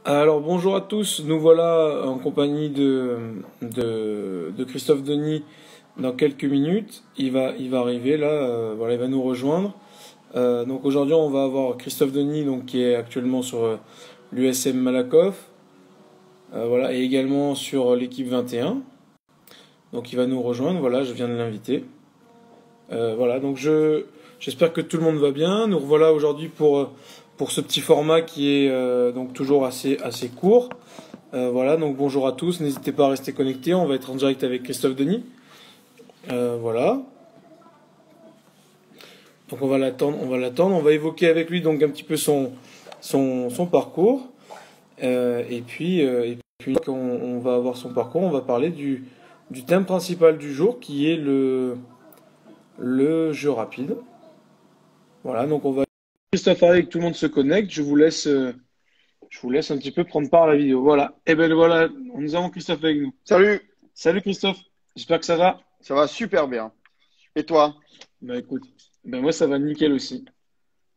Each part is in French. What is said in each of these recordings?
Alors bonjour à tous, nous voilà en compagnie de Christophe Denis dans quelques minutes. Il va arriver là, voilà, il va nous rejoindre. Donc aujourd'hui on va avoir Christophe Denis donc, qui est actuellement sur l'USM Malakoff, voilà, et également sur l'équipe 21. Donc il va nous rejoindre, voilà, je viens de l'inviter. Voilà, donc j'espère que tout le monde va bien. Nous revoilà aujourd'hui pour ce petit format qui est donc toujours assez court. Voilà, donc bonjour à tous, n'hésitez pas à rester connectés, on va être en direct avec Christophe Denis. Voilà, donc on va évoquer avec lui donc un petit peu son parcours. Et puis quand on va avoir son parcours, on va parler du thème principal du jour qui est le jeu rapide. Voilà, donc on va Christophe arrive, que tout le monde se connecte, je vous laisse un petit peu prendre part à la vidéo. Voilà, et ben voilà, nous avons Christophe avec nous. Salut, Salut Christophe, j'espère que ça va. ça va super bien. Et toi? Bah écoute, ben moi ça va nickel aussi. Tant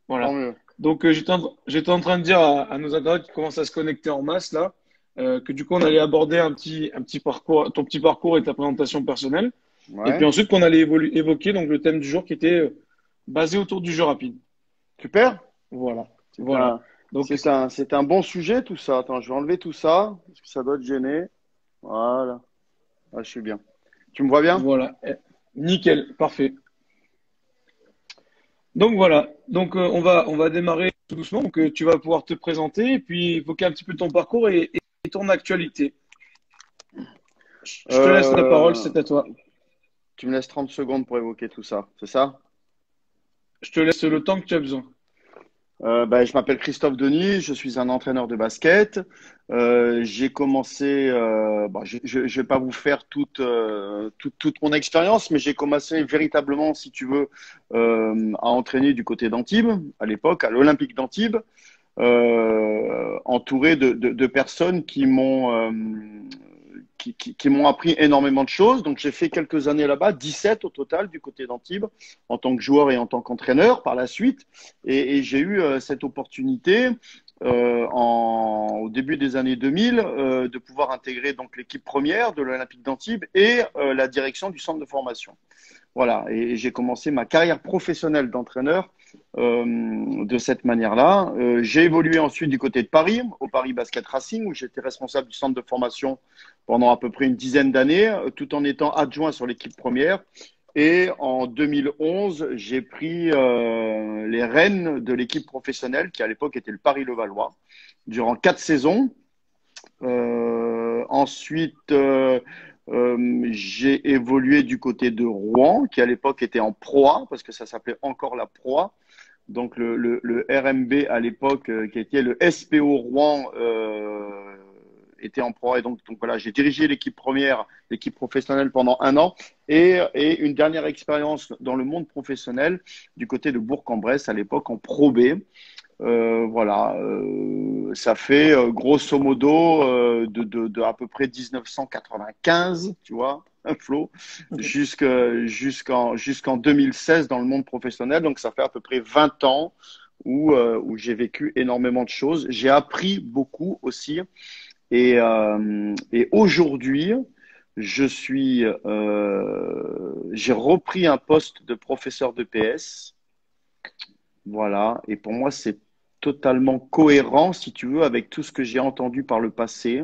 Voilà. mieux. Donc j'étais en train de dire à nos internautes qui commencent à se connecter en masse là, que du coup on allait aborder un petit parcours, ton petit parcours et ta présentation personnelle. Et puis Ouais, ensuite qu'on allait évoquer donc le thème du jour qui était basé autour du jeu rapide. super. Voilà. C'est Voilà. un, Donc c'est un bon sujet tout ça. Attends, je vais enlever tout ça parce que ça doit te gêner. Voilà. Ah, je suis bien. Tu me vois bien? voilà. Nickel, parfait. Donc voilà. Donc on va démarrer tout doucement. Donc tu vas pouvoir te présenter et puis évoquer un petit peu ton parcours et ton actualité. Je te laisse la parole, Euh, c'est à toi. Tu me laisses 30 secondes pour évoquer tout ça, c'est ça? Je te laisse le temps que tu as besoin. Je m'appelle Christophe Denis, je suis un entraîneur de basket. J'ai commencé, je vais pas vous faire toute mon expérience, mais j'ai commencé véritablement, si tu veux, à entraîner du côté d'Antibes, à l'époque, à l'Olympique d'Antibes, entouré de personnes qui m'ont appris énormément de choses. Donc, j'ai fait quelques années là-bas, 17 au total du côté d'Antibes, en tant que joueur et en tant qu'entraîneur par la suite. Et j'ai eu cette opportunité au début des années 2000 de pouvoir intégrer donc l'équipe première de l'Olympique d'Antibes et la direction du centre de formation. Voilà, et j'ai commencé ma carrière professionnelle d'entraîneur de cette manière-là. J'ai évolué ensuite du côté de Paris, au Paris Basket Racing, où j'étais responsable du centre de formation pendant à peu près une dizaine d'années, tout en étant adjoint sur l'équipe première. Et en 2011, j'ai pris les rênes de l'équipe professionnelle, qui à l'époque était le Paris-Levallois, durant 4 saisons. Ensuite, j'ai évolué du côté de Rouen, qui à l'époque était en Pro A, parce que ça s'appelait encore la Pro A. Donc le RMB à l'époque, qui était le SPO Rouen, était en Pro A. Et donc voilà, j'ai dirigé l'équipe première, l'équipe professionnelle pendant un an, et une dernière expérience dans le monde professionnel du côté de Bourg-en-Bresse à l'époque en Pro B. Voilà, ça fait grosso modo de à peu près 1995, tu vois, Flo, jusqu'en 2016 dans le monde professionnel. Donc ça fait à peu près 20 ans où j'ai vécu énormément de choses. J'ai appris beaucoup aussi. Et aujourd'hui, j'ai repris un poste de professeur de PS. Voilà. Et pour moi, c'est totalement cohérent, si tu veux, avec tout ce que j'ai entendu par le passé.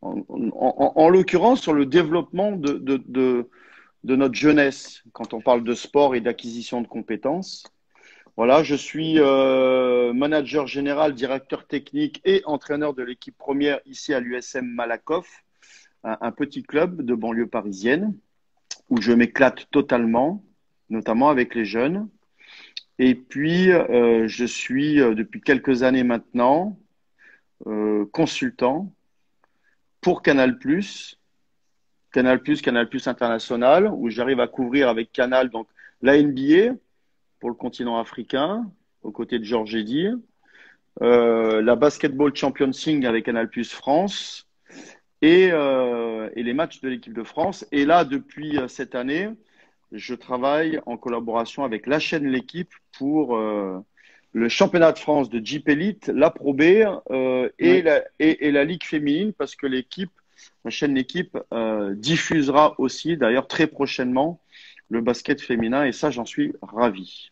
En l'occurrence, sur le développement de notre jeunesse, quand on parle de sport et d'acquisition de compétences. Voilà, je suis manager général, directeur technique et entraîneur de l'équipe première ici à l'USM Malakoff, un petit club de banlieue parisienne où je m'éclate totalement, notamment avec les jeunes. Et puis, je suis depuis quelques années maintenant consultant pour Canal+, Canal+, International, où j'arrive à couvrir avec Canal donc la NBA pour le continent africain, aux côtés de Georges Eddy, la Basketball Champions League avec Canal+ France et les matchs de l'équipe de France. Et là, depuis cette année, je travaille en collaboration avec la chaîne L'équipe le championnat de France de Jeep Elite, la Pro B Ouais. et la Ligue féminine, parce que la chaîne L'équipe diffusera aussi, d'ailleurs très prochainement, le basket féminin, et ça, j'en suis ravi.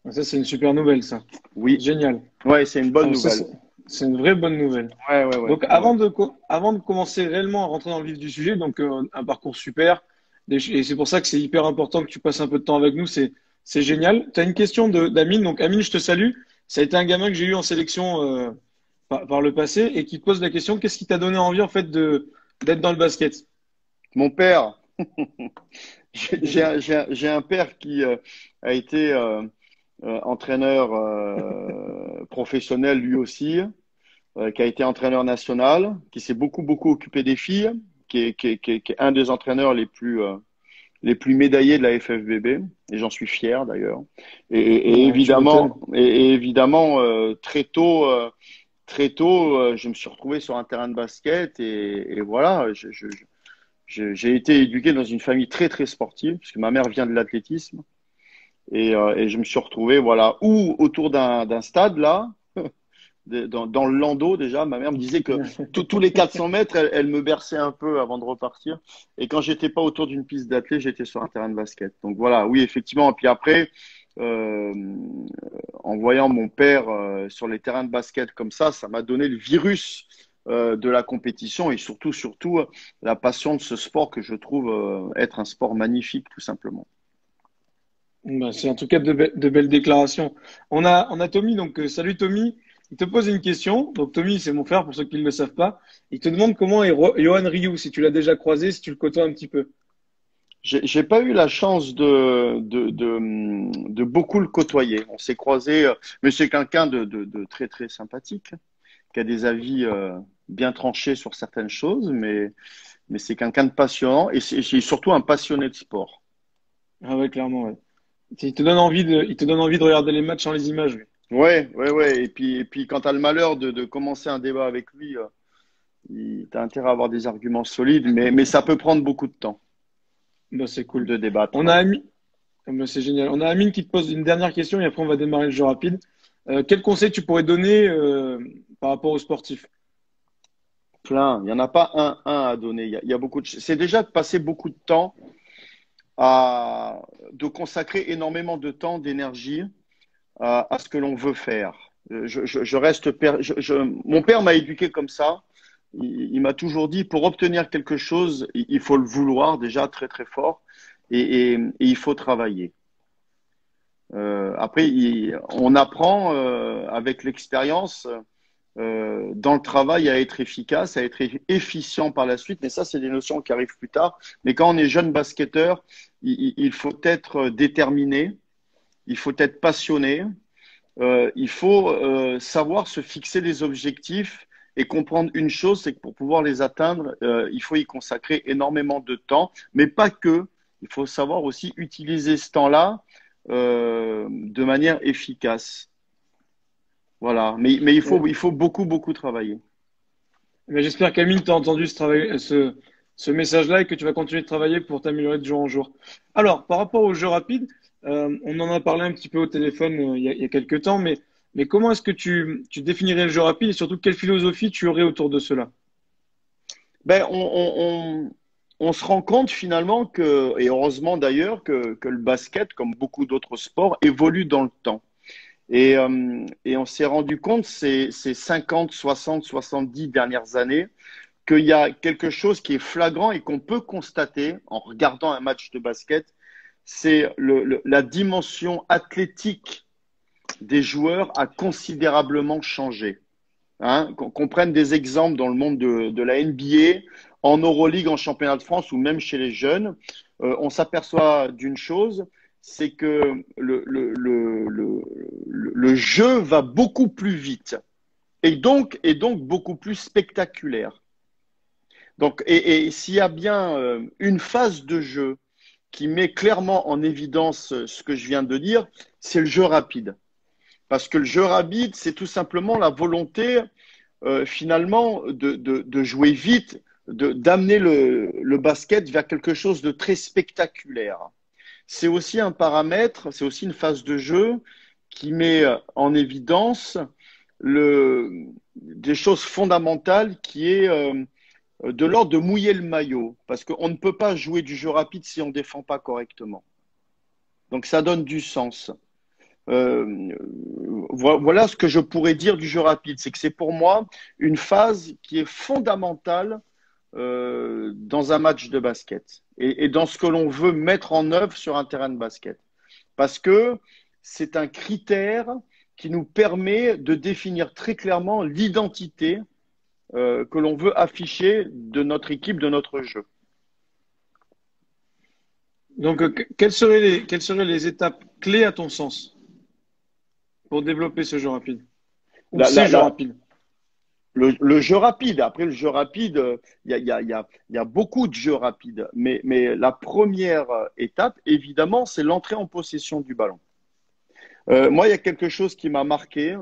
Ça, c'est une super nouvelle, ça. Oui, Génial. ouais, c'est une bonne Alors, ça, nouvelle. c'est une vraie bonne nouvelle. Ouais, ouais, ouais, Donc, ouais, ouais. avant de commencer réellement à rentrer dans le vif du sujet, donc un parcours super, et c'est pour ça que c'est hyper important que tu passes un peu de temps avec nous, c'est génial. Tu as une question d'Amine, donc Amine, je te salue. Ça a été un gamin que j'ai eu en sélection par le passé et qui te pose la question, qu'est-ce qui t'a donné envie en fait d'être dans le basket? Mon père, j'ai un père qui a été entraîneur professionnel lui aussi, qui a été entraîneur national, qui s'est beaucoup occupé des filles, qui est un des entraîneurs les plus médaillés de la FFBB, et j'en suis fier d'ailleurs. Ouais, tu m'étonnes. Et évidemment très tôt, je me suis retrouvé sur un terrain de basket et voilà, j'ai été éduqué dans une famille très sportive, puisque ma mère vient de l'athlétisme, et je me suis retrouvé voilà, ou autour d'un stade là, dans le landau déjà. Ma mère me disait que tous les 400 mètres, elle me berçait un peu avant de repartir. Et quand j'étais pas autour d'une piste d'athlée, j'étais sur un terrain de basket. Donc voilà, oui, effectivement. Et puis après, euh, en voyant mon père sur les terrains de basket comme ça m'a donné le virus de la compétition et surtout la passion de ce sport que je trouve être un sport magnifique, tout simplement. Bah, c'est en tout cas de belles déclarations. On a Tommy, donc salut Tommy. Il te pose une question. Donc Tommy, c'est mon frère pour ceux qui ne le savent pas. Il te demande comment est Johan Ryu, si tu l'as déjà croisé, si tu le côtoies un petit peu. J'ai pas eu la chance de beaucoup le côtoyer. On s'est croisés, mais c'est quelqu'un de très sympathique, qui a des avis bien tranchés sur certaines choses, mais c'est quelqu'un de passionnant et c'est surtout un passionné de sport. Ah ouais, clairement, ouais. Il te donne envie de regarder les matchs sans les images, oui. Ouais. Et puis quand tu as le malheur de commencer un débat avec lui, tu as intérêt à avoir des arguments solides, mais ça peut prendre beaucoup de temps Bah, c'est cool. de On a débattre. Ami, ah bah, c'est génial. On a Amine qui te pose une dernière question et après on va démarrer le jeu rapide. Quel conseil tu pourrais donner par rapport aux sportifs? Plein. Il n'y en a pas un à donner. Il y a beaucoup de... C'est déjà de passer beaucoup de temps de consacrer énormément de temps, d'énergie à ce que l'on veut faire. Je reste mon père m'a éduqué comme ça. Il m'a toujours dit, pour obtenir quelque chose, il faut le vouloir déjà très fort et il faut travailler. Après, on apprend avec l'expérience dans le travail à être efficace, à être efficient par la suite. Mais ça, c'est des notions qui arrivent plus tard. Mais quand on est jeune basketteur, il faut être déterminé, il faut être passionné, il faut savoir se fixer des objectifs et comprendre une chose, c'est que pour pouvoir les atteindre, il faut y consacrer énormément de temps, mais pas que. Il faut savoir aussi utiliser ce temps-là de manière efficace. Voilà. Mais il faut beaucoup travailler. Mais j'espère qu'Amine t'a entendu ce message-là et que tu vas continuer de travailler pour t'améliorer de jour en jour. Alors, par rapport au jeu rapide, on en a parlé un petit peu au téléphone il y a quelques temps, mais comment est-ce que tu définirais le jeu rapide et surtout quelle philosophie tu aurais autour de cela? Ben, on se rend compte finalement que, et heureusement d'ailleurs, que le basket, comme beaucoup d'autres sports, évolue dans le temps. Et on s'est rendu compte ces 50, 60, 70 dernières années qu'il y a quelque chose qui est flagrant et qu'on peut constater en regardant un match de basket, c'est la dimension athlétique des joueurs a considérablement changé. Hein, qu'on prenne des exemples dans le monde de la NBA, en Euroleague, en championnat de France ou même chez les jeunes, on s'aperçoit d'une chose, c'est que le jeu va beaucoup plus vite et donc beaucoup plus spectaculaire. Donc, et s'il y a bien une phase de jeu qui met clairement en évidence ce que je viens de dire, c'est le jeu rapide. Parce que le jeu rapide, c'est tout simplement la volonté finalement de jouer vite, d'amener le basket vers quelque chose de très spectaculaire. C'est aussi un paramètre, c'est aussi une phase de jeu qui met en évidence des choses fondamentales qui est de l'ordre de mouiller le maillot. Parce qu'on ne peut pas jouer du jeu rapide si on ne défend pas correctement. Donc ça donne du sens. Voilà ce que je pourrais dire du jeu rapide. C'est que c'est pour moi une phase qui est fondamentale dans un match de basket et dans ce que l'on veut mettre en œuvre sur un terrain de basket. Parce que c'est un critère qui nous permet de définir très clairement l'identité que l'on veut afficher de notre équipe, de notre jeu. Donc, quelles seraient les étapes clés à ton sens pour développer ce jeu rapide? Ou ces jeux rapides? Le jeu rapide. Après, le jeu rapide, il y a beaucoup de jeux rapides. Mais la première étape, évidemment, c'est l'entrée en possession du ballon. Moi, il y a quelque chose qui m'a marqué,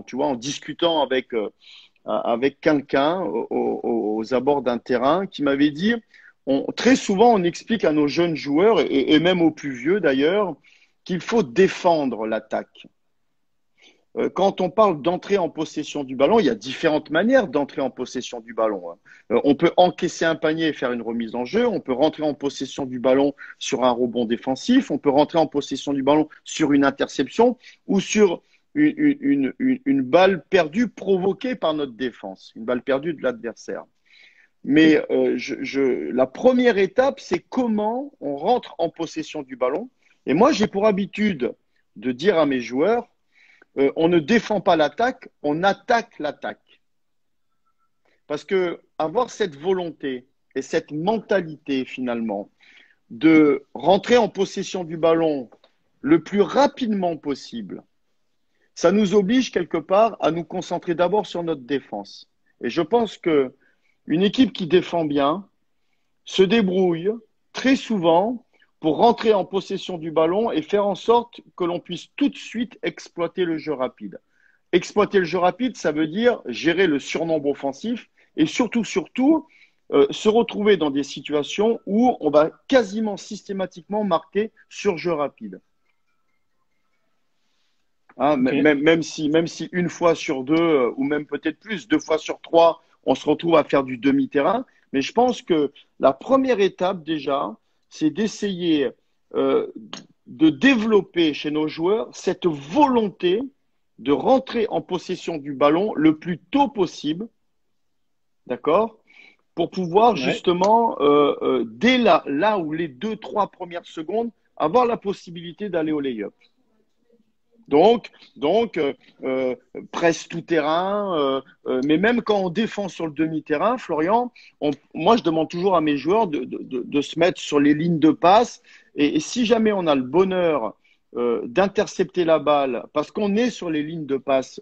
tu vois, en discutant avec quelqu'un aux abords d'un terrain, qui m'avait dit, très souvent, on explique à nos jeunes joueurs, et même aux plus vieux d'ailleurs, qu'il faut défendre l'attaque. Quand on parle d'entrer en possession du ballon, il y a différentes manières d'entrer en possession du ballon. On peut encaisser un panier et faire une remise en jeu. On peut rentrer en possession du ballon sur un rebond défensif. On peut rentrer en possession du ballon sur une interception ou sur une balle perdue provoquée par notre défense, une balle perdue de l'adversaire. Mais la première étape, c'est comment on rentre en possession du ballon. Et moi, j'ai pour habitude de dire à mes joueurs, on ne défend pas l'attaque, on attaque l'attaque. Parce que avoir cette volonté et cette mentalité finalement de rentrer en possession du ballon le plus rapidement possible, ça nous oblige quelque part à nous concentrer d'abord sur notre défense. Et je pense que une équipe qui défend bien se débrouille très souvent pour rentrer en possession du ballon et faire en sorte que l'on puisse tout de suite exploiter le jeu rapide. Exploiter le jeu rapide, ça veut dire gérer le surnombre offensif et surtout, se retrouver dans des situations où on va quasiment systématiquement marquer sur jeu rapide. Hein, Okay. même si une fois sur deux, ou même peut-être plus, 2 fois sur 3, on se retrouve à faire du demi-terrain. Mais je pense que la première étape déjà, c'est d'essayer de développer chez nos joueurs cette volonté de rentrer en possession du ballon le plus tôt possible, d'accord, pour pouvoir justement, dès là où les 2-3 premières secondes, avoir la possibilité d'aller au lay-up. Donc presse tout terrain, mais même quand on défend sur le demi-terrain, Florian, moi je demande toujours à mes joueurs de se mettre sur les lignes de passe et si jamais on a le bonheur d'intercepter la balle, parce qu'on est sur les lignes de passe,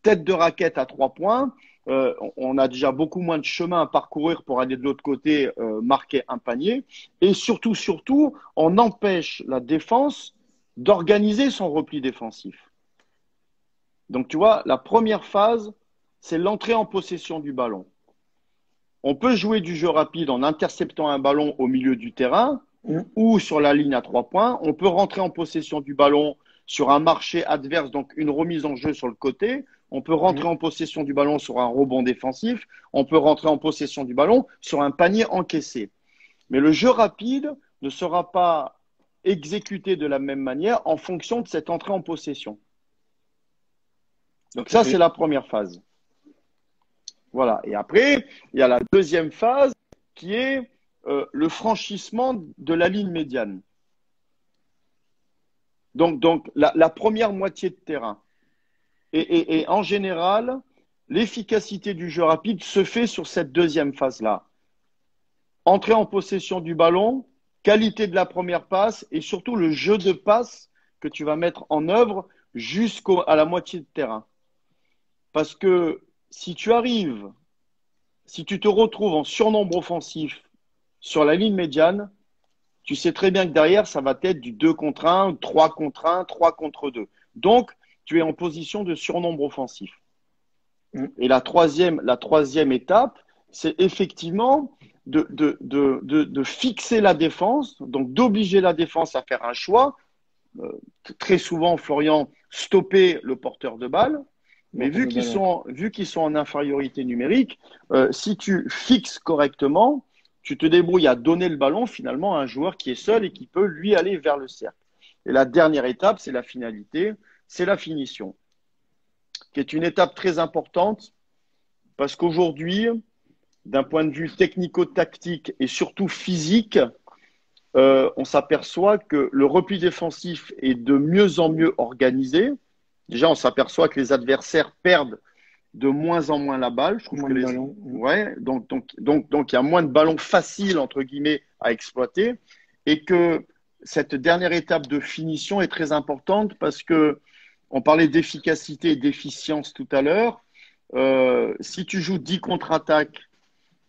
tête de raquette à 3 points, on a déjà beaucoup moins de chemin à parcourir pour aller de l'autre côté marquer un panier et surtout, on empêche la défense d'organiser son repli défensif. Donc, tu vois, la première phase, c'est l'entrée en possession du ballon. On peut jouer du jeu rapide en interceptant un ballon au milieu du terrain ou sur la ligne à 3 points. On peut rentrer en possession du ballon sur un marché adverse, donc une remise en jeu sur le côté. On peut rentrer en possession du ballon sur un rebond défensif. On peut rentrer en possession du ballon sur un panier encaissé. Mais le jeu rapide ne sera pas exécuté de la même manière en fonction de cette entrée en possession. Donc ça, c'est la première phase. Voilà. Et après, il y a la deuxième phase qui est le franchissement de la ligne médiane. Donc la première moitié de terrain. Et en général, l'efficacité du jeu rapide se fait sur cette deuxième phase-là. Entrer en possession du ballon, qualité de la première passe et surtout le jeu de passe que tu vas mettre en œuvre jusqu'à la moitié de terrain. Parce que si tu te retrouves en surnombre offensif sur la ligne médiane, tu sais très bien que derrière, ça va être du 2 contre 1, 3 contre 1, 3 contre 2. Donc, tu es en position de surnombre offensif. Et la troisième étape, c'est effectivement de fixer la défense, donc d'obliger la défense à faire un choix très souvent, Florian, stopper le porteur de balle. Mais Porteur de balle, ouais. vu qu'ils sont en infériorité numérique, si tu fixes correctement, tu te débrouilles à donner le ballon finalement à un joueur qui est seul et qui peut lui aller vers le cercle. Et la dernière étape, c'est la finalité, c'est la finition, qui est une étape très importante parce qu'aujourd'hui, d'un point de vue technico-tactique et surtout physique, on s'aperçoit que le repli défensif est de mieux en mieux organisé. Déjà, on s'aperçoit que les adversaires perdent de moins en moins la balle. Je trouve Moins que de les... ballon. ouais, donc, il y a moins de ballons faciles, entre guillemets, à exploiter. Et que cette dernière étape de finition est très importante parce que on parlait d'efficacité et d'efficience tout à l'heure. Si tu joues 10 contre-attaques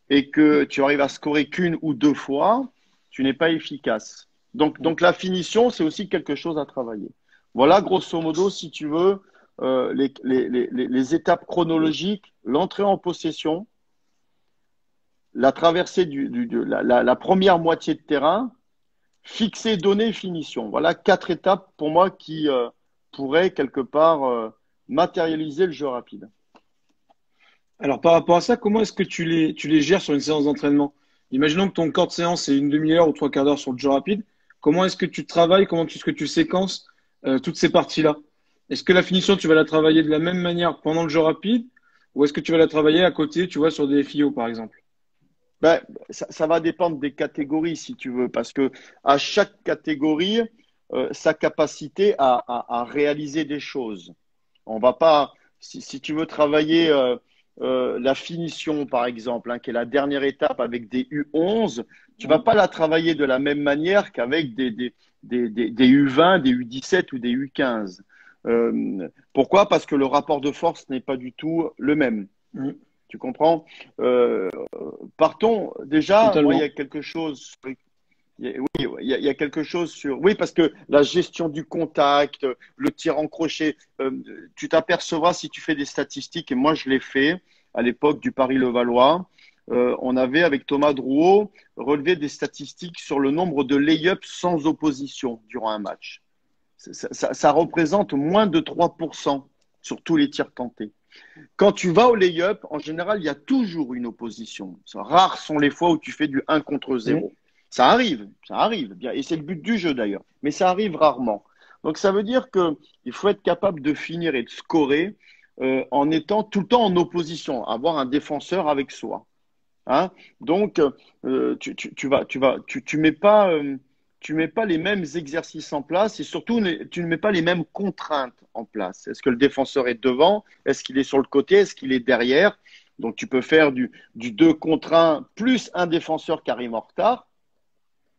et que tu arrives à scorer qu'une ou deux fois, tu n'es pas efficace. Donc la finition, c'est aussi quelque chose à travailler. Voilà, grosso modo, si tu veux, les étapes chronologiques, l'entrée en possession, la traversée la première moitié de terrain, fixer, donner, finition. Voilà 4 étapes pour moi qui pourraient quelque part matérialiser le jeu rapide. Alors, par rapport à ça, comment est-ce que tu les gères sur une séance d'entraînement? Imaginons que ton corps de séance est une demi-heure ou trois quarts d'heure sur le jeu rapide. Comment est-ce que tu travailles? Est-ce que tu séquences toutes ces parties-là? Est-ce que la finition, tu vas la travailler de la même manière pendant le jeu rapide ou est-ce que tu vas la travailler à côté, tu vois, sur des FIO, par exemple? Ben, ça va dépendre des catégories, si tu veux, parce que à chaque catégorie, sa capacité à réaliser des choses. On va pas, si tu veux travailler la finition, par exemple, hein, qui est la dernière étape avec des U11, tu vas Mm. pas la travailler de la même manière qu'avec des U20, des U17 ou des U15. Pourquoi? Parce que le rapport de force n'est pas du tout le même. Mm. Tu comprends? Euh, Partons déjà, moi, il y a Totalement. quelque chose. Oui, ouais, il y a quelque chose sur. Oui, parce que la gestion du contact, le tir en crochet, tu t'apercevras si tu fais des statistiques, et moi je l'ai fait à l'époque du Paris-Levallois. On avait avec Thomas Drouot relevé des statistiques sur le nombre de lay-ups sans opposition durant un match. Ça représente moins de 3% sur tous les tirs tentés. Quand tu vas au lay-up, en général, il y a toujours une opposition. Rares sont les fois où tu fais du 1 contre Mm. 0. Ça arrive, bien, et c'est le but du jeu d'ailleurs, mais ça arrive rarement. Donc ça veut dire qu'il faut être capable de finir et de scorer en étant tout le temps en opposition, avoir un défenseur avec soi. Hein. Donc, tu mets pas les mêmes exercices en place et surtout, tu ne mets pas les mêmes contraintes en place. Est-ce que le défenseur est devant? Est-ce qu'il est sur le côté? Est-ce qu'il est derrière? Donc, tu peux faire du 2 contre 1 plus un défenseur qui arrive en retard.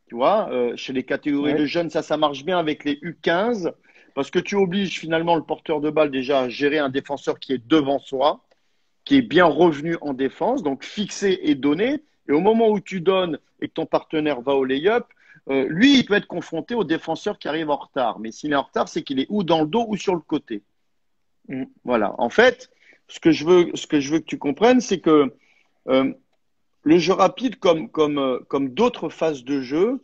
Tu vois, chez les catégories de Ouais. jeunes, ça marche bien avec les U15 parce que tu obliges finalement le porteur de balle déjà à gérer un défenseur qui est devant soi, qui est bien revenu en défense, donc fixé et donné. Et au moment où tu donnes et que ton partenaire va au lay-up, lui, il peut être confronté au défenseur qui arrive en retard. Mais s'il est en retard, c'est qu'il est ou dans le dos ou sur le côté. Mm. Voilà. En fait, ce que je veux que tu comprennes, c'est que euh, le jeu rapide, comme d'autres phases de jeu,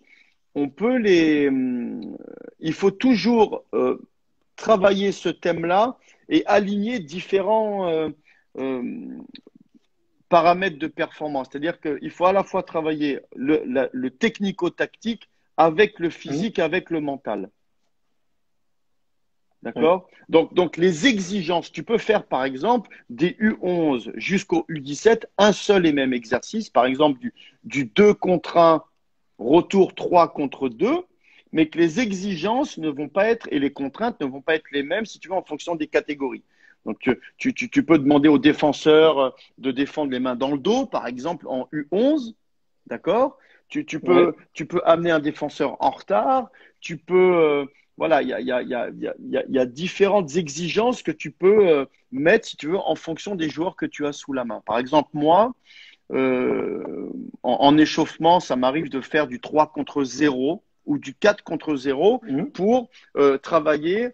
on peut il faut toujours travailler ce thème-là et aligner différents euh, paramètres de performance. C'est-à-dire qu'il faut à la fois travailler le technico-tactique avec le Mm. physique, avec le mental. Ouais. D'accord? Donc, les exigences, tu peux faire par exemple des U11 jusqu'au U17, un seul et même exercice, par exemple du 2 contre 1, retour 3 contre 2, mais que les exigences ne vont pas être et les contraintes ne vont pas être les mêmes si tu veux en fonction des catégories. Donc, tu peux demander aux défenseurs de défendre les mains dans le dos, par exemple en U11, d'accord? Ouais. Tu peux amener un défenseur en retard, tu peux, voilà, il y a différentes exigences que tu peux mettre, si tu veux, en fonction des joueurs que tu as sous la main. Par exemple, moi, en échauffement, ça m'arrive de faire du 3 contre 0 ou du 4 contre 0 Mm. pour travailler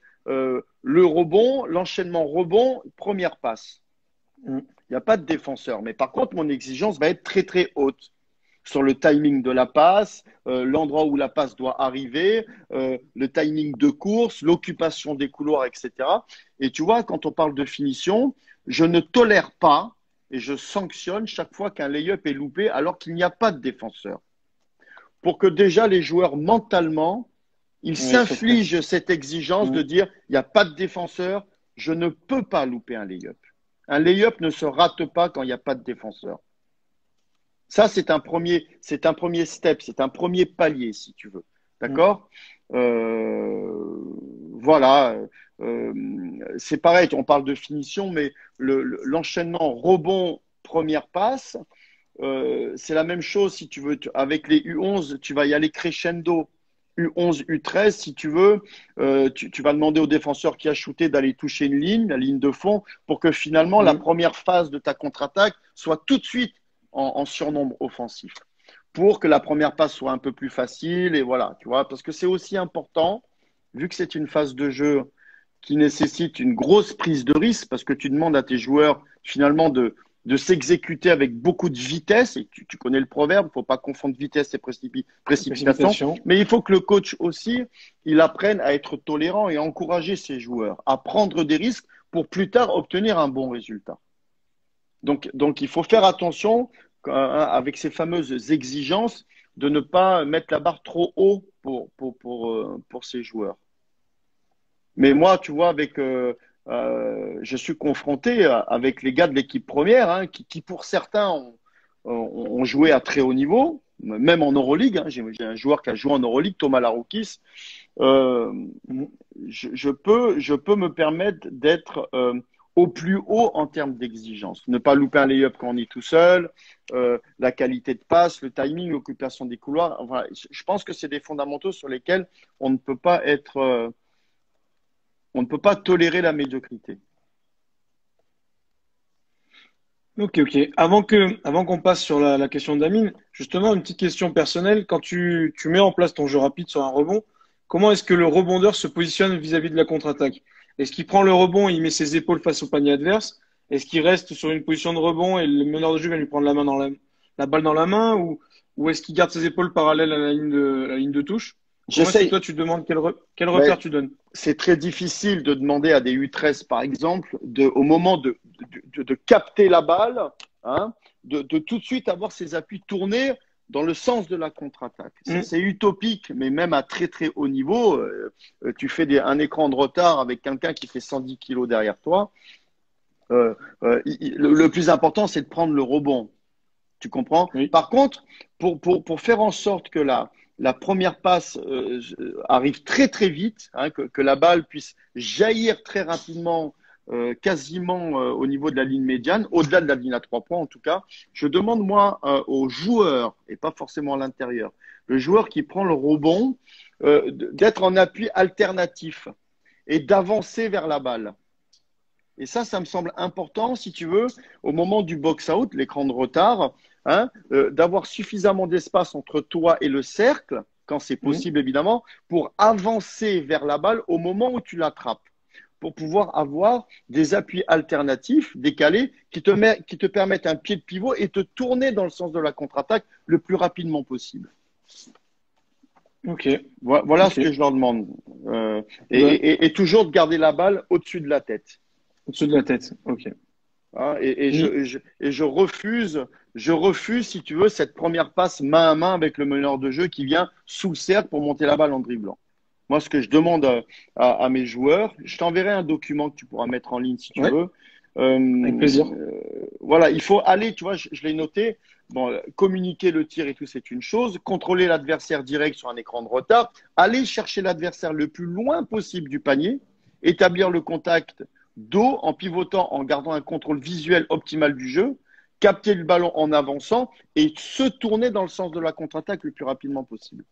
le rebond, l'enchaînement rebond, première passe. Mm. Il n'y a pas de défenseur. Mais par contre, mon exigence va être très, très haute. sur le timing de la passe, l'endroit où la passe doit arriver, le timing de course, l'occupation des couloirs, etc. Et tu vois, quand on parle de finition, je ne tolère pas et je sanctionne chaque fois qu'un lay-up est loupé alors qu'il n'y a pas de défenseur. Pour que déjà les joueurs mentalement, ils Oui, c'est clair. s'infligent cette exigence de Mm. dire, il n'y a pas de défenseur, je ne peux pas louper un lay-up. Un lay-up ne se rate pas quand il n'y a pas de défenseur. Ça, c'est un premier step, c'est un premier palier, si tu veux. Mm. D'accord? Voilà. Euh, c'est pareil, on parle de finition, mais l'enchaînement rebond, première passe, c'est la même chose si tu veux. Avec les U11, tu vas y aller crescendo. U11, U13, si tu veux, tu vas demander au défenseur qui a shooté d'aller toucher une ligne, la ligne de fond, pour que finalement la Mm. première phase de ta contre-attaque soit tout de suite en surnombre offensif. Pour que la première passe soit un peu plus facile, et voilà, tu vois, parce que c'est aussi important, vu que c'est une phase de jeu qui nécessite une grosse prise de risque, parce que tu demandes à tes joueurs finalement de s'exécuter avec beaucoup de vitesse, et tu connais le proverbe, il ne faut pas confondre vitesse et précipitation, Précipitation. mais il faut que le coach aussi, il apprenne à être tolérant et encourager ses joueurs, à prendre des risques pour plus tard obtenir un bon résultat. Donc il faut faire attention avec ces fameuses exigences de ne pas mettre la barre trop haut pour ces joueurs. Mais moi, tu vois, je suis confronté avec les gars de l'équipe première, hein, qui pour certains ont joué à très haut niveau, même en Euroleague. Hein. J'ai un joueur qui a joué en Euroleague, Thomas Laroukis. Euh, Mm. je peux me permettre d'être au plus haut en termes d'exigence. Ne pas louper un lay-up quand on est tout seul, la qualité de passe, le timing, l'occupation des couloirs. Voilà. Je pense que c'est des fondamentaux sur lesquels on ne peut pas on ne peut pas tolérer la médiocrité. Ok, ok. Avant qu'on passe sur la question d'Amine, justement, une petite question personnelle. Quand tu mets en place ton jeu rapide sur un rebond, comment est-ce que le rebondeur se positionne vis-à-vis de la contre-attaque? Est-ce qu'il prend le rebond et il met ses épaules face au panier adverse? Est-ce qu'il reste sur une position de rebond et le meneur de jeu va lui prendre la balle dans la main? Ou est-ce qu'il garde ses épaules parallèles à la ligne de touche? Comment est-ce que J'essaye, toi tu demandes quel repère mais tu donnes? c'est très difficile de demander à des U13, par exemple, au moment de capter la balle, hein, de tout de suite avoir ses appuis tournés dans le sens de la contre-attaque. Hmm. C'est utopique, mais même à très très haut niveau, tu fais un écran de retard avec quelqu'un qui fait 110 kilos derrière toi. Le plus important, c'est de prendre le rebond. Tu comprends? Oui. Par contre, pour faire en sorte que la première passe arrive très très vite, hein, que la balle puisse jaillir très rapidement, quasiment au niveau de la ligne médiane, au-delà de la ligne à 3 points en tout cas, je demande moi au joueur, et pas forcément à l'intérieur, le joueur qui prend le rebond, d'être en appui alternatif et d'avancer vers la balle. Et ça me semble important, si tu veux, au moment du box-out, l'écran de retard, hein, d'avoir suffisamment d'espace entre toi et le cercle, quand c'est Hmm. possible évidemment, pour avancer vers la balle au moment où tu l'attrapes, pour pouvoir avoir des appuis alternatifs, décalés, qui te permettent un pied de pivot et te tourner dans le sens de la contre-attaque le plus rapidement possible. Ok, Voilà ok. ce que je leur demande. Bah, Et toujours de garder la balle au-dessus de la tête. au-dessus de la tête. Ok. Hein, Ni- je refuse, si tu veux, cette première passe main à main avec le meneur de jeu qui vient sous le cercle pour monter la balle en dribblant. Moi, ce que je demande à mes joueurs, je t'enverrai un document que tu pourras mettre en ligne si tu Ouais, veux. avec plaisir. Voilà, il faut aller, tu vois, je l'ai noté. Bon, communiquer le tir et tout, c'est une chose. Contrôler l'adversaire direct sur un écran de retard. Aller chercher l'adversaire le plus loin possible du panier. Établir le contact dos en pivotant, en gardant un contrôle visuel optimal du jeu. Capter le ballon en avançant et se tourner dans le sens de la contre-attaque le plus rapidement possible.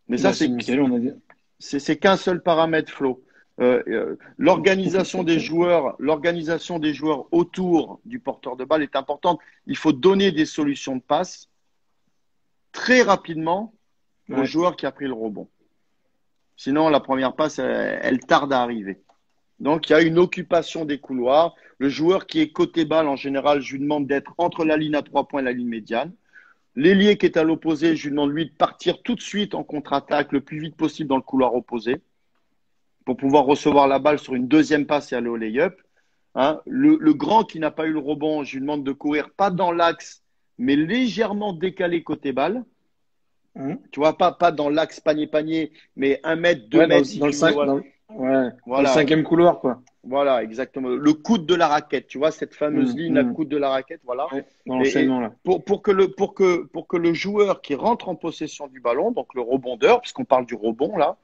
Mais ça, Bah, c'est nickel, on a dit. c'est qu'un seul paramètre, Flo. L'organisation des joueurs autour du porteur de balle est importante. Il faut donner des solutions de passe très rapidement au Ouais. joueur qui a pris le rebond. Sinon, la première passe, elle tarde à arriver. Donc, il y a une occupation des couloirs. Le joueur qui est côté balle, en général, je lui demande d'être entre la ligne à 3 points et la ligne médiane. L'ailier qui est à l'opposé, je lui demande lui de partir tout de suite en contre-attaque le plus vite possible dans le couloir opposé pour pouvoir recevoir la balle sur une deuxième passe et aller au lay-up. Hein. Le grand qui n'a pas eu le rebond, je lui demande de courir pas dans l'axe, mais légèrement décalé côté balle. Tu vois, pas dans l'axe panier-panier, mais 1 mètre, 2 mètres si dans le tu veux. 5, dans le Voilà, cinquième couloir, quoi. voilà, exactement. Le coude de la raquette, tu vois, cette fameuse ligne, le coude de la raquette, voilà. Ouais, dans Et l'enchaînement, là. pour que le joueur qui rentre en possession du ballon, donc le rebondeur, puisqu'on parle du rebond là,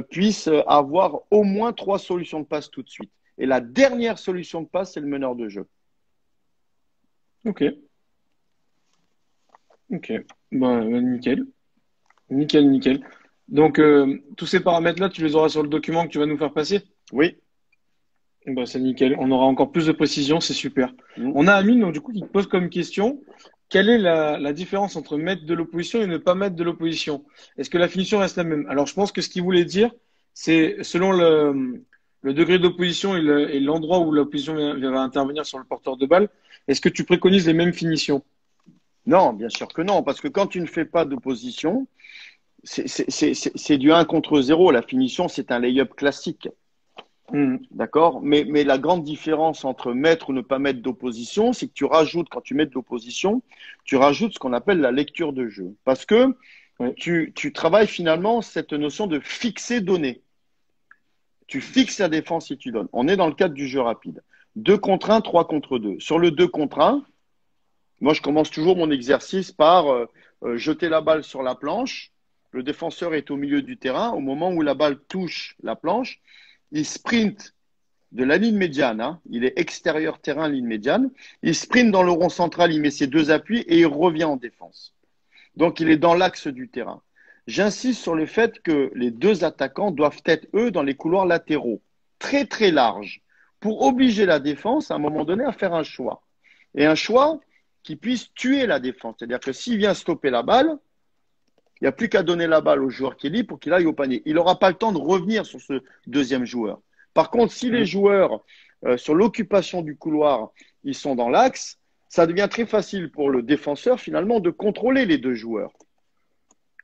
puisse avoir au moins 3 solutions de passe tout de suite. Et la dernière solution de passe, c'est le meneur de jeu. Ok. Ok. Nickel. Nickel, nickel. Donc, tous ces paramètres-là, tu les auras sur le document que tu vas nous faire passer? Oui. C'est nickel. On aura encore plus de précision, c'est super. On a Amine, donc, du coup, qui te pose comme question, quelle est la différence entre mettre de l'opposition et ne pas mettre de l'opposition? Est-ce que la finition reste la même? Alors, je pense que ce qu'il voulait dire, c'est selon le degré d'opposition et l'endroit où l'opposition va intervenir sur le porteur de balle, est-ce que tu préconises les mêmes finitions? Non, bien sûr que non, parce que quand tu ne fais pas d'opposition, c'est du 1 contre 0. La finition, c'est un lay-up classique. D'accord? Mais la grande différence entre mettre ou ne pas mettre d'opposition, c'est que tu rajoutes, quand tu mets de l'opposition, tu rajoutes ce qu'on appelle la lecture de jeu. Parce que tu travailles finalement cette notion de fixer donné. Tu fixes la défense et tu donnes. On est dans le cadre du jeu rapide. 2 contre 1, 3 contre 2. Sur le 2 contre 1, moi, je commence toujours mon exercice par jeter la balle sur la planche. Le défenseur est au milieu du terrain. Au moment où la balle touche la planche, il sprint de la ligne médiane. Hein. Il est extérieur terrain, ligne médiane. Il sprint dans le rond central, il met ses 2 appuis et il revient en défense. Donc, il est dans l'axe du terrain. J'insiste sur le fait que les 2 attaquants doivent être, eux, dans les couloirs latéraux, très, très larges, pour obliger la défense, à un moment donné, à faire un choix. Et un choix qui puisse tuer la défense. C'est-à-dire que s'il vient stopper la balle, il n'y a plus qu'à donner la balle au joueur qui est libre pour qu'il aille au panier. Il n'aura pas le temps de revenir sur ce deuxième joueur. Par contre, si les joueurs, sur l'occupation du couloir, ils sont dans l'axe, ça devient très facile pour le défenseur, finalement, de contrôler les 2 joueurs.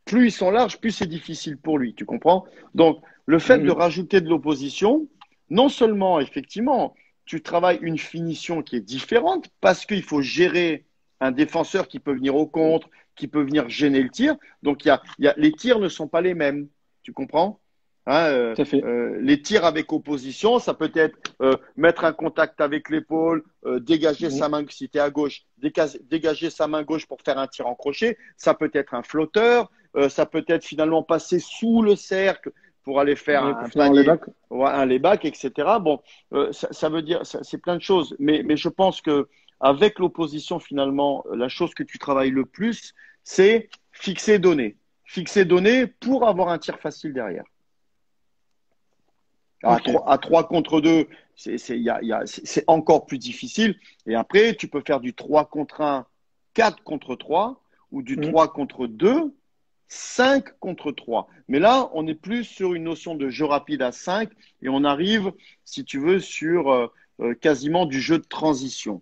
Plus ils sont larges, plus c'est difficile pour lui, tu comprends? Donc, le fait de rajouter de l'opposition, non seulement, effectivement, tu travailles une finition qui est différente parce qu'il faut gérer un défenseur qui peut venir au contre, qui peut venir gêner le tir. Donc, les tirs ne sont pas les mêmes, tu comprends? Hein, les tirs avec opposition, ça peut être mettre un contact avec l'épaule, dégager sa main, si tu es à gauche, dégager sa main gauche pour faire un tir en crochet. Ça peut être un flotteur, ça peut être finalement passer sous le cercle pour aller faire un panier, un layback, etc. Bon, ça veut dire, c'est plein de choses. Mais je pense que avec l'opposition, finalement, la chose que tu travailles le plus, c'est fixer données. Fixer données pour avoir un tir facile derrière. À 3 contre 2, c'est encore plus difficile. Et après, tu peux faire du 3 contre 1, 4 contre 3, ou du 3 contre 2, 5 contre 3. Mais là, on est plus sur une notion de jeu rapide à 5 et on arrive, si tu veux, sur quasiment du jeu de transition.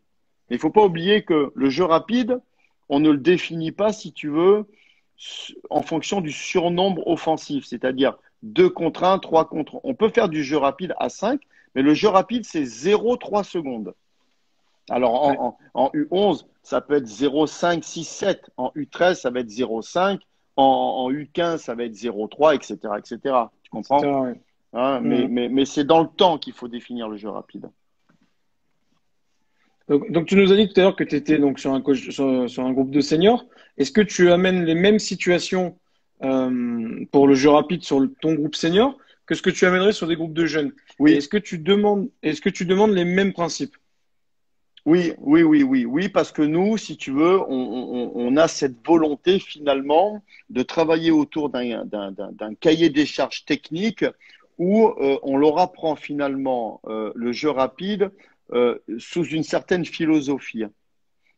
Il ne faut pas oublier que le jeu rapide, on ne le définit pas, si tu veux, en fonction du surnombre offensif, c'est-à-dire 2 contre 1, 3 contre 1. On peut faire du jeu rapide à 5, mais le jeu rapide, c'est 0,3 secondes. Alors, en U11, ça peut être 0,5, 6, 7. En U13, ça va être 0,5. En U15, ça va être 0,3, etc., etc. Tu comprends? Hein, mais c'est dans le temps qu'il faut définir le jeu rapide. Donc, tu nous as dit tout à l'heure que tu étais donc sur un groupe de seniors. Est-ce que tu amènes les mêmes situations pour le jeu rapide sur ton groupe senior que ce que tu amènerais sur des groupes de jeunes? Oui. Est-ce que tu demandes les mêmes principes? Oui, parce que nous, si tu veux, on a cette volonté finalement de travailler autour d'un cahier des charges techniques où on leur apprend finalement le jeu rapide sous une certaine philosophie.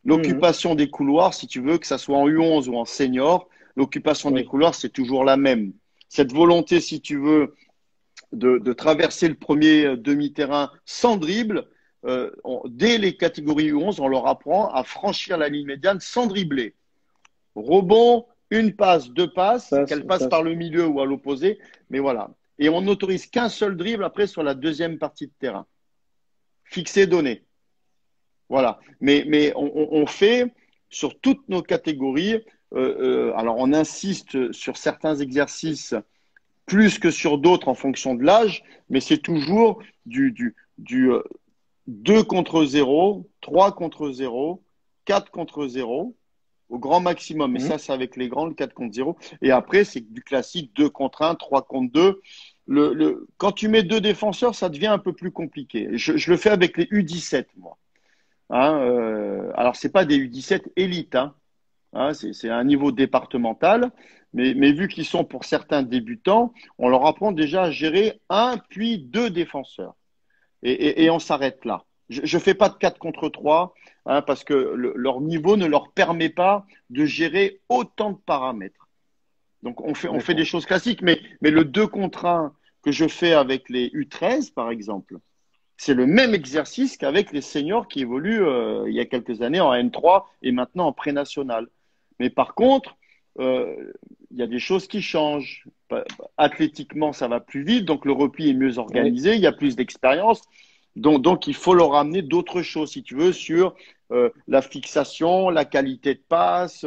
L'occupation des couloirs, si tu veux, que ça soit en U11 ou en senior, l'occupation des couloirs, c'est toujours la même. Cette volonté, si tu veux, de traverser le premier demi-terrain sans dribble. Dès les catégories U11, on leur apprend à franchir la ligne médiane sans dribbler. Rebond, une passe, deux passes, qu'elle passe par le milieu ou à l'opposé, mais voilà. Et on n'autorise qu'un seul dribble après sur la deuxième partie de terrain. Fixé, donné. Voilà. Mais on fait sur toutes nos catégories. Alors, on insiste sur certains exercices plus que sur d'autres en fonction de l'âge, mais c'est toujours du 2 contre 0, 3 contre 0, 4 contre 0 au grand maximum. Mais ça, c'est avec les grands, le 4 contre 0. Et après, c'est du classique 2 contre 1, 3 contre 2. Quand tu mets deux défenseurs, ça devient un peu plus compliqué. Je le fais avec les U17, moi. Alors, ce n'est pas des U17 élites. C'est un niveau départemental. Mais vu qu'ils sont pour certains débutants, on leur apprend déjà à gérer un puis deux défenseurs. Et on s'arrête là. Je ne fais pas de 4 contre 3 parce que leur niveau ne leur permet pas de gérer autant de paramètres. Donc, on fait des choses classiques, mais le 2 contre 1 que je fais avec les U13, par exemple, c'est le même exercice qu'avec les seniors qui évoluent il y a quelques années en N3 et maintenant en pré-national. Mais par contre, il y a des choses qui changent. Athlétiquement, ça va plus vite, donc le repli est mieux organisé, il y a plus d'expérience. Donc, il faut leur amener d'autres choses, si tu veux, sur la fixation, la qualité de passe.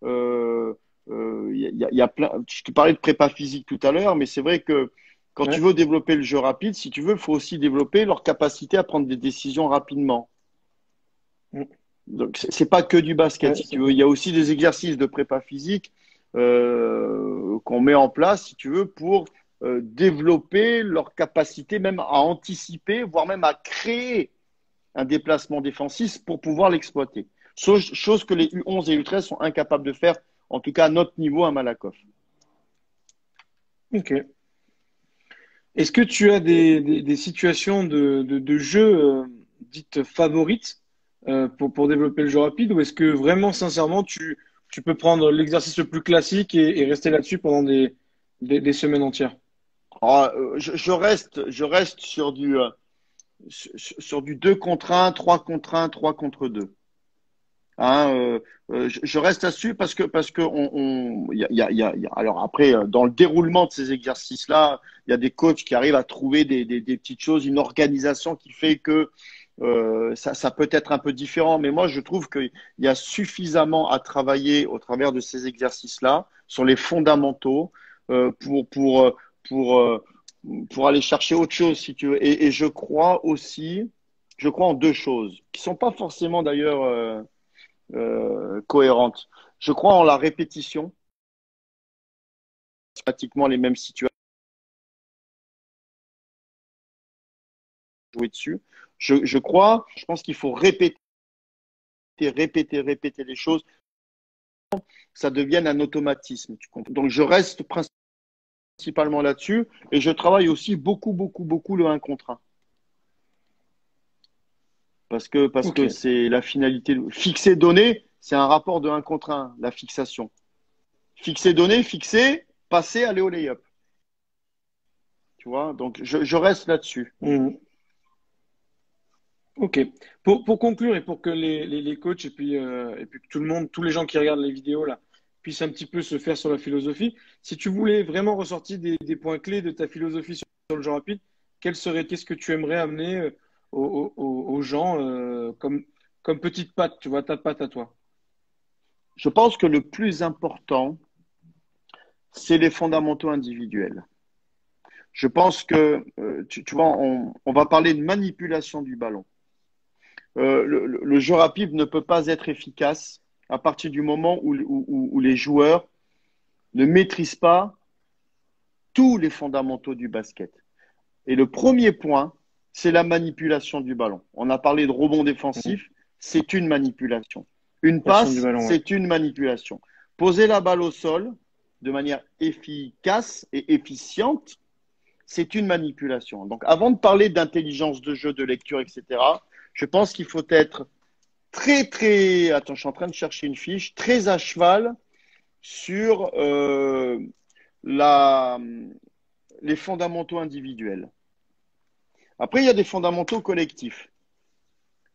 Y a plein. Je te parlais de prépa physique tout à l'heure, mais c'est vrai que quand tu veux développer le jeu rapide, si tu veux, il faut aussi développer leur capacité à prendre des décisions rapidement. Donc, c'est pas que du basket, si tu veux. Il y a aussi des exercices de prépa physique qu'on met en place, si tu veux, pour développer leur capacité même à anticiper, voire même à créer un déplacement défensif pour pouvoir l'exploiter. Chose que les U11 et U13 sont incapables de faire, en tout cas à notre niveau à Malakoff. Ok. Est-ce que tu as des situations de jeu dites favorites pour développer le jeu rapide, ou est-ce que vraiment, sincèrement, tu peux prendre l'exercice le plus classique et rester là-dessus pendant des semaines entières? Je reste sur du 2 contre 1, 3 contre 1, 3 contre 2. Je reste là-dessus parce que alors après dans le déroulement de ces exercices-là, il y a des coachs qui arrivent à trouver des petites choses, une organisation qui fait que ça peut être un peu différent. Mais moi, je trouve qu'il y a suffisamment à travailler au travers de ces exercices-là sur les fondamentaux pour aller chercher autre chose, si tu veux. Et je crois en deux choses qui sont pas forcément d'ailleurs cohérente. Je crois en la répétition, pratiquement les mêmes situations, jouer dessus. Je pense qu'il faut répéter les choses, ça devienne un automatisme. Tu comprends? Donc je reste principalement là-dessus et je travaille aussi beaucoup le 1 contre 1. Parce que c'est la finalité. Fixer, donner, c'est un rapport de 1 contre 1, la fixation. Fixer, donner, fixer, passer, aller au lay-up. Tu vois, donc je reste là-dessus. Ok. Pour conclure et pour que les coachs et puis que tout le monde, tous les gens qui regardent les vidéos là, puissent un petit peu se faire sur la philosophie, si tu voulais vraiment ressortir des points clés de ta philosophie sur le jeu rapide, qu'est-ce que tu aimerais amener aux gens comme petite patte, tu vois, ta patte à toi? Je pense que le plus important, c'est les fondamentaux individuels. Je pense que, tu vois, on va parler de manipulation du ballon. Le jeu rapide ne peut pas être efficace à partir du moment où les joueurs ne maîtrisent pas tous les fondamentaux du basket. Et le premier point, c'est la manipulation du ballon. On a parlé de rebond défensif, c'est une manipulation. Une passe, c'est une manipulation. Poser la balle au sol de manière efficace et efficiente, c'est une manipulation. Donc, avant de parler d'intelligence de jeu, de lecture, etc., je pense qu'il faut être très… Attends, je suis en train de chercher une fiche. Très à cheval sur les fondamentaux individuels. Après, il y a des fondamentaux collectifs.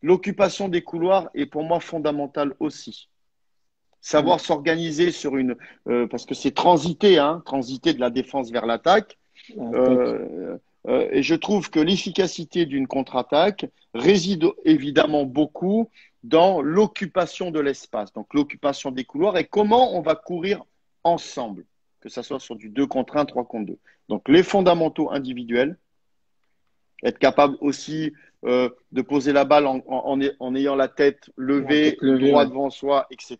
L'occupation des couloirs est pour moi fondamentale aussi. Mm. Savoir s'organiser sur une… parce que c'est transiter, hein, transiter de la défense vers l'attaque. Tac. Et je trouve que l'efficacité d'une contre-attaque réside évidemment beaucoup dans l'occupation de l'espace, donc l'occupation des couloirs et comment on va courir ensemble, que ce soit sur du 2 contre 1, 3 contre 2. Donc les fondamentaux individuels, être capable aussi de poser la balle en ayant la tête levée, Tête levée, droit ouais. devant soi, etc.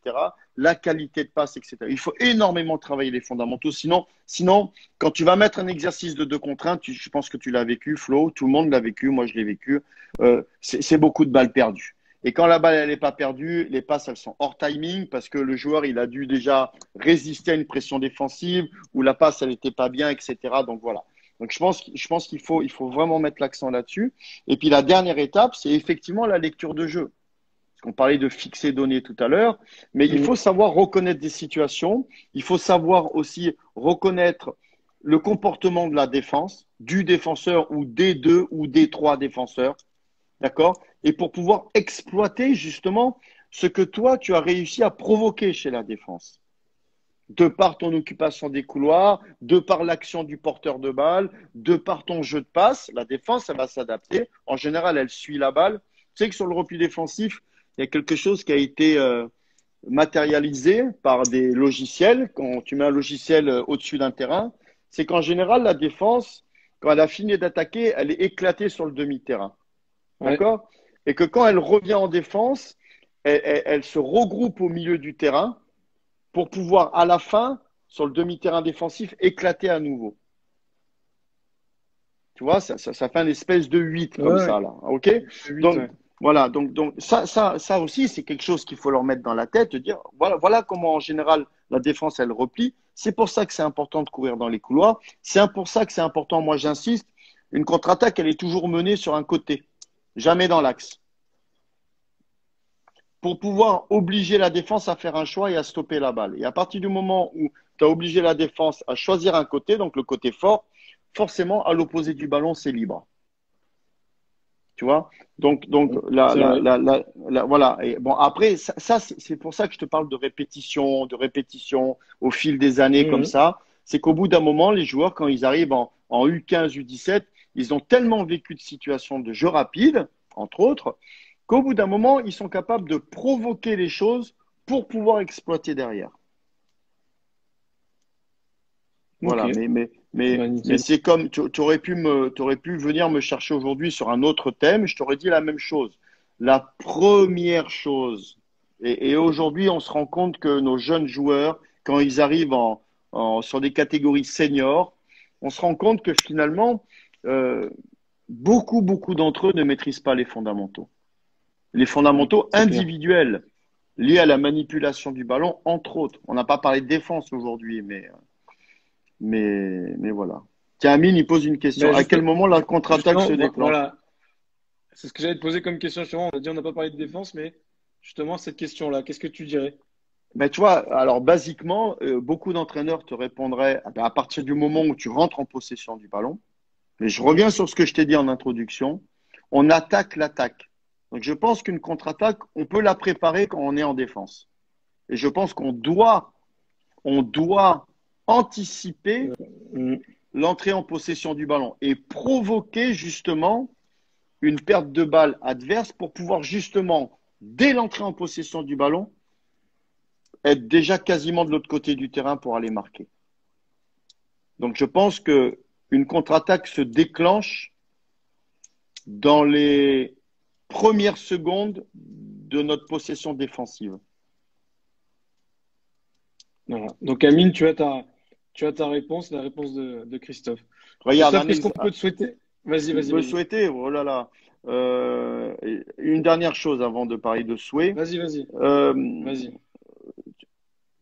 La qualité de passe, etc. Il faut énormément travailler les fondamentaux. Sinon quand tu vas mettre un exercice de 2 contre 1, je pense que tu l'as vécu, Flo, tout le monde l'a vécu, moi je l'ai vécu, c'est beaucoup de balles perdues. Et quand la balle elle n'est pas perdue, les passes elles sont hors timing parce que le joueur il a dû déjà résister à une pression défensive ou la passe elle n'était pas bien, etc. Donc voilà. Donc, je pense qu'il faut vraiment mettre l'accent là-dessus. Et puis, la dernière étape, c'est effectivement la lecture de jeu. Parce qu'on parlait de fixer données tout à l'heure, mais il Mm. faut savoir reconnaître des situations. Il faut savoir aussi reconnaître le comportement de la défense, du défenseur ou des deux ou des trois défenseurs. D'accord? Et pour pouvoir exploiter justement ce que toi, tu as réussi à provoquer chez la défense de par ton occupation des couloirs, de par l'action du porteur de balle, de par ton jeu de passe, la défense, elle va s'adapter. En général, elle suit la balle. Tu sais que sur le repli défensif, il y a quelque chose qui a été matérialisé par des logiciels. Quand tu mets un logiciel au-dessus d'un terrain, c'est qu'en général, la défense, quand elle a fini d'attaquer, elle est éclatée sur le demi-terrain. Ouais. D'accord? Et que quand elle revient en défense, elle se regroupe au milieu du terrain pour pouvoir, à la fin, sur le demi-terrain défensif, éclater à nouveau. Tu vois, ça fait une espèce de 8 comme Ouais. ça, là. OK? 8, Donc, ouais. voilà. Donc ça aussi, c'est quelque chose qu'il faut leur mettre dans la tête, de dire, voilà comment, en général, la défense, elle replie. C'est pour ça que c'est important de courir dans les couloirs. C'est pour ça que c'est important, moi, j'insiste, une contre-attaque, elle est toujours menée sur un côté, jamais dans l'axe, pour pouvoir obliger la défense à faire un choix et à stopper la balle. Et à partir du moment où tu as obligé la défense à choisir un côté, donc le côté fort, forcément, à l'opposé du ballon, c'est libre. Tu vois? Donc C'est vrai. voilà. Et bon, après, c'est pour ça que je te parle de répétition au fil des années comme Mhm. ça. C'est qu'au bout d'un moment, les joueurs, quand ils arrivent en U15, U17, ils ont tellement vécu de situations de jeu rapide, entre autres, qu'au bout d'un moment, ils sont capables de provoquer les choses pour pouvoir exploiter derrière. Ok. Voilà, Bah, mais nickel. c'est comme, t'aurais pu venir me chercher aujourd'hui sur un autre thème, je t'aurais dit la même chose. La première chose, et aujourd'hui, on se rend compte que nos jeunes joueurs, quand ils arrivent sur des catégories seniors, on se rend compte que finalement, euh, beaucoup d'entre eux ne maîtrisent pas les fondamentaux. Les Ouais, fondamentaux c'est clair. individuels liés à la manipulation du ballon, entre autres. On n'a pas parlé de défense aujourd'hui, mais voilà. Tiens, Amine, il pose une question. Ben, À quel moment la contre-attaque se justement, déclenche? voilà. C'est ce que j'allais te poser comme question, justement. On a dit on n'a pas parlé de défense, mais justement, cette question-là, qu'est-ce que tu dirais? Ben, tu vois, alors basiquement, beaucoup d'entraîneurs te répondraient ah ben, à partir du moment où tu rentres en possession du ballon. Mais je Mhm. reviens sur ce que je t'ai dit en introduction. On attaque l'attaque. Donc je pense qu'une contre-attaque, on peut la préparer quand on est en défense. Et je pense on doit anticiper Mhm. l'entrée en possession du ballon et provoquer justement une perte de balle adverse pour pouvoir justement, dès l'entrée en possession du ballon, être déjà quasiment de l'autre côté du terrain pour aller marquer. Donc je pense que une contre-attaque se déclenche dans les premières secondes de notre possession défensive. Voilà. Donc, Amine, tu as ta réponse, la réponse de Christophe. Regarde, Christophe, qu'est-ce qu'on peut te souhaiter? me Vas-y. souhaiter, oh là là, une dernière chose avant de parler de souhait. Vas-y. Euh, Vas-y.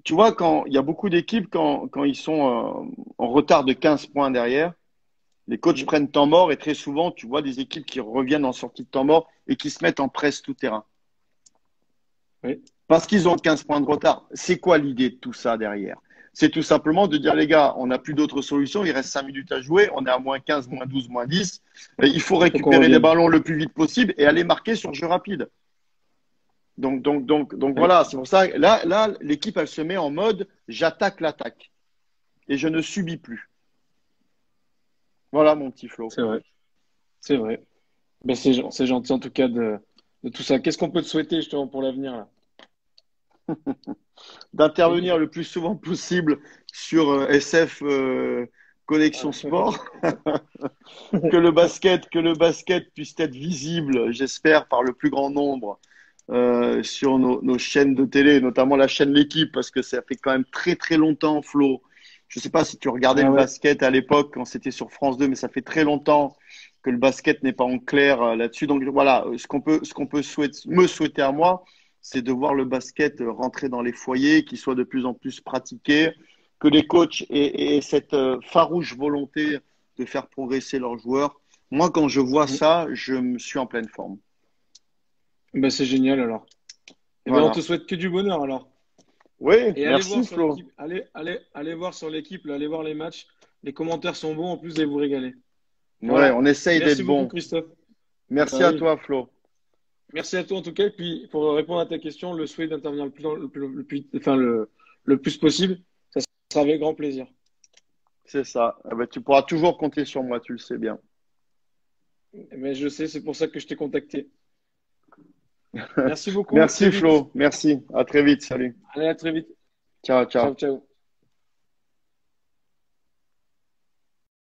Tu vois, quand il y a beaucoup d'équipes, quand ils sont en retard de 15 points derrière, les coachs Mhm. prennent temps mort et très souvent, tu vois des équipes qui reviennent en sortie de temps mort et qui se mettent en presse tout terrain. Oui. Parce qu'ils ont 15 points de retard. C'est quoi l'idée de tout ça derrière? c'est tout simplement de dire, les gars, on n'a plus d'autres solutions, il reste 5 minutes à jouer, on est à -15, -12, -10. Il faut Faut qu'on récupérer les revienne. ballons le plus vite possible et aller marquer sur jeu rapide. Donc Ouais, voilà, c'est pour ça. Là, l'équipe, elle se met en mode j'attaque l'attaque et je ne subis plus. Voilà mon petit Flo. c'est vrai. C'est vrai. Ben, c'est gentil en tout cas de tout ça. Qu'est-ce qu'on peut te souhaiter justement pour l'avenir là? D'intervenir le plus souvent possible sur SF Connexion Sport, que le basket puisse être visible, j'espère, par le plus grand nombre sur nos chaînes de télé, notamment la chaîne L'équipe, parce que ça fait quand même très très longtemps, Flo. Je ne sais pas si tu regardais Ah le ouais. basket à l'époque quand c'était sur France 2, mais ça fait très longtemps que le basket n'est pas en clair là-dessus. Donc voilà, ce qu'on peut me souhaiter à moi, c'est de voir le basket rentrer dans les foyers, qu'il soit de plus en plus pratiqué, que les coachs aient cette farouche volonté de faire progresser leurs joueurs. Moi, quand je vois Mm. ça, je me suis en pleine forme. Ben, c'est génial alors. Eh ben, on te Voilà. souhaite que du bonheur alors. Oui, Et allez voir merci sur Flo. l'équipe. Allez voir sur l'équipe, là, allez voir les matchs. Les commentaires sont bons, en plus, vous allez vous régaler. Ouais, Voilà. on essaye Merci d'être beaucoup, bon. Christophe. Merci Bah à oui. toi, Flo. Merci à toi en tout cas. Et puis, pour répondre à ta question, le souhait d'intervenir enfin, le plus possible, ça sera avec grand plaisir. C'est ça. Ah ben, tu pourras toujours compter sur moi, tu le sais bien. Mais je sais, c'est pour ça que je t'ai contacté. Merci beaucoup. À très Merci vite. Flo. Merci. À très vite. Salut. Allez, à très vite. Ciao, Ciao, ciao. ciao.